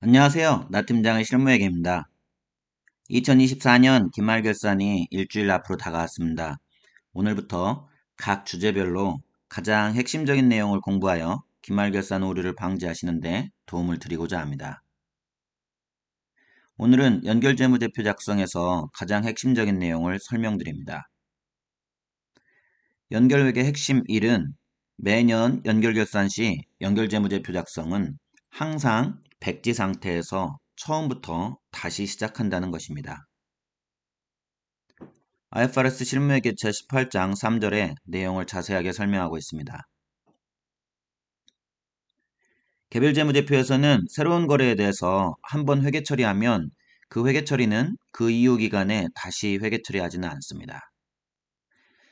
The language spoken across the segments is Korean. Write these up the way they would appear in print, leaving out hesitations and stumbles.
안녕하세요. 나 팀장의 실무회계입니다. 2024년 기말결산이 일주일 앞으로 다가왔습니다. 오늘부터 각 주제별로 가장 핵심적인 내용을 공부하여 기말결산 오류를 방지하시는데 도움을 드리고자 합니다. 오늘은 연결재무제표 작성에서 가장 핵심적인 내용을 설명드립니다. 연결회계 핵심 1은 매년 연결결산 시 연결재무제표 작성은 항상 백지 상태에서 처음부터 다시 시작한다는 것입니다. IFRS 실무회계 제18장 3절의 내용을 자세하게 설명하고 있습니다. 개별재무제표에서는 새로운 거래에 대해서 한번 회계 처리하면 그 회계 처리는 그 이후 기간에 다시 회계 처리하지는 않습니다.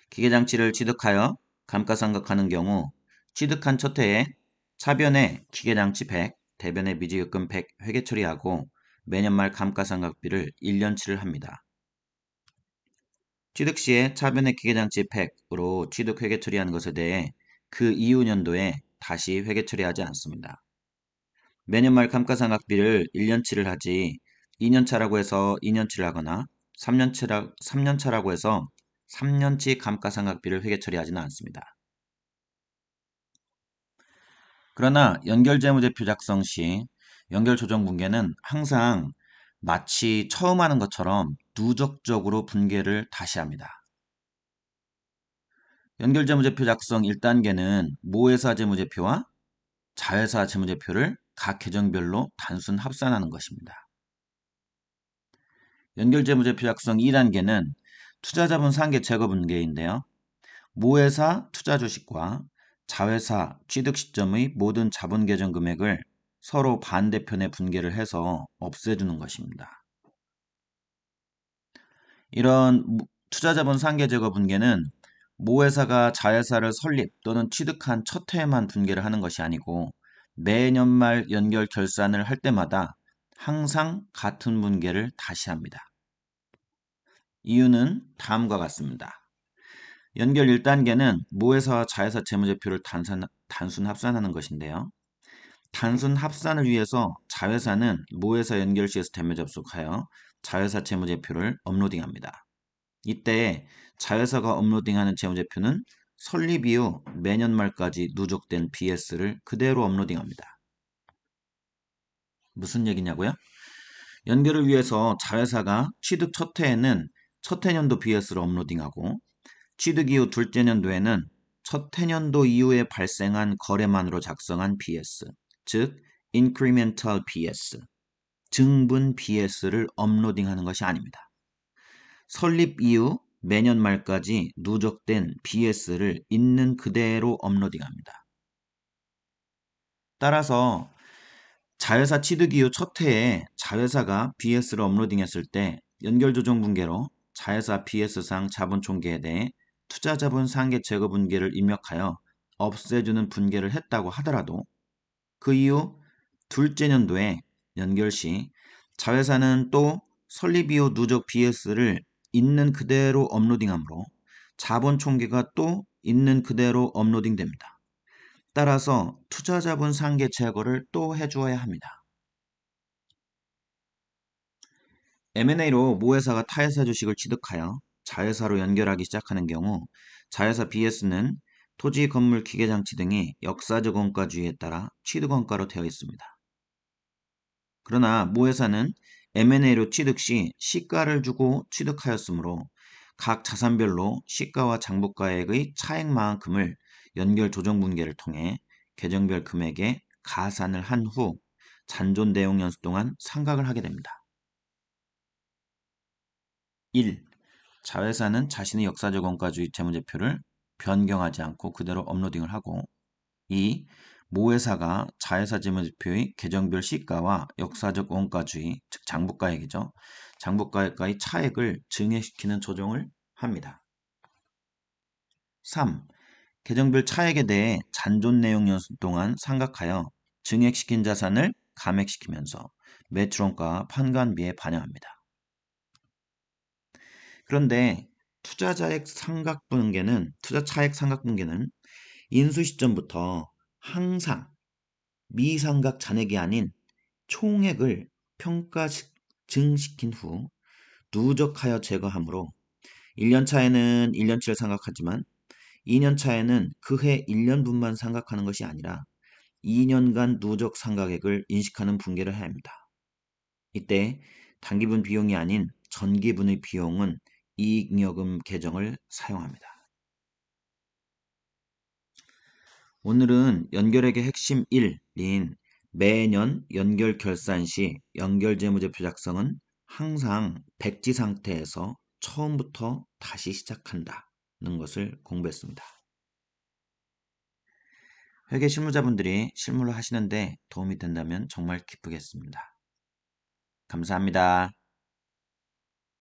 기계장치를 취득하여 감가상각하는 경우 취득한 첫 해에 차변에 기계장치 100, 대변에 미지급금 100 회계 처리하고 매년 말 감가상각비를 1년치를 합니다. 취득 시에 차변의 기계장치 100으로 취득 회계 처리한 것에 대해 그 이후 년도에 다시 회계 처리하지 않습니다. 매년 말 감가상각비를 1년치를 하지 2년차라고 해서 2년치를 하거나 3년차라고 해서 3년치 감가상각비를 회계 처리하지는 않습니다. 그러나 연결재무제표 작성 시 연결조정분계는 항상 마치 처음 하는 것처럼 누적적으로 분계를 다시 합니다. 연결재무제표 작성 1단계는 모회사 재무제표와 자회사 재무제표를 각 계정별로 단순 합산하는 것입니다. 연결재무제표 작성 2단계는 투자자본 상계 제거 분계인데요. 모회사 투자 주식과 자회사 취득 시점의 모든 자본 계정 금액을 서로 반대편에 분계를 해서 없애주는 것입니다. 이런 투자자본 상계 제거 분계는 모회사가 자회사를 설립 또는 취득한 첫 해에만 분계를 하는 것이 아니고 매년 말 연결 결산을 할 때마다 항상 같은 분계를 다시 합니다. 이유는 다음과 같습니다. 연결 1단계는 모회사와 자회사 재무제표를 단순 합산하는 것인데요. 단순 합산을 위해서 자회사는 모회사 연결 시스템에 접속하여 자회사 재무제표를 업로딩합니다. 이때 자회사가 업로딩하는 재무제표는 설립 이후 매년 말까지 누적된 BS를 그대로 업로딩합니다. 무슨 얘기냐고요? 연결을 위해서 자회사가 취득 첫 해에는 첫 해년도 BS를 업로딩하고 취득 이후 둘째 년도에는 첫 해년도 이후에 발생한 거래만으로 작성한 BS, 즉 Incremental BS, 증분 BS를 업로딩하는 것이 아닙니다. 설립 이후 매년 말까지 누적된 BS를 있는 그대로 업로딩합니다. 따라서 자회사 취득 이후 첫 해에 자회사가 BS를 업로딩했을 때 연결조정분계로 자회사 BS상 자본총계에 대해 투자자본 상계 제거 분계를 입력하여 없애주는 분계를 했다고 하더라도 그 이후 둘째 년도에 연결 시 자회사는 또 설립 이후 누적 BS를 있는 그대로 업로딩하므로 자본총계가 또 있는 그대로 업로딩됩니다. 따라서 투자자본 상계 제거를 또 해주어야 합니다. M&A로 모회사가 타회사 주식을 취득하여 자회사로 연결하기 시작하는 경우 자회사 BS는 토지, 건물, 기계장치 등이 역사적 원가주의에 따라 취득원가로 되어 있습니다. 그러나 모회사는 M&A로 취득 시 시가를 주고 취득하였으므로 각 자산별로 시가와 장부가액의 차액만큼을 연결 조정분계를 통해 계정별 금액에 가산을 한 후 잔존 대용 연수 동안 상각을 하게 됩니다. 1. 자회사는 자신의 역사적 원가주의 재무제표를 변경하지 않고 그대로 업로딩을 하고 2. 모회사가 자회사 재무제표의 계정별 시가와 역사적 원가주의, 즉 장부가액이죠. 장부가액과의 차액을 증액시키는 조정을 합니다. 3. 계정별 차액에 대해 잔존 내용 연수 동안 상각하여 증액시킨 자산을 감액시키면서 매출원가 판관비에 반영합니다. 그런데 투자차액 상각분계는 인수 시점부터 항상 미상각 잔액이 아닌 총액을 평가 증시킨 후 누적하여 제거하므로 1년 차에는 1년치를 생각하지만 2년 차에는 그해 1년분만 생각하는 것이 아니라 2년간 누적 상각액을 인식하는 분계를 해야 합니다. 이때 단기분 비용이 아닌 전기분의 비용은 이익잉여금 계정을 사용합니다. 오늘은 연결액의 핵심 1인 매년 연결 결산 시 연결재무제표 작성은 항상 백지 상태에서 처음부터 다시 시작한다는 것을 공부했습니다. 회계 실무자분들이 실무를 하시는데 도움이 된다면 정말 기쁘겠습니다. 감사합니다.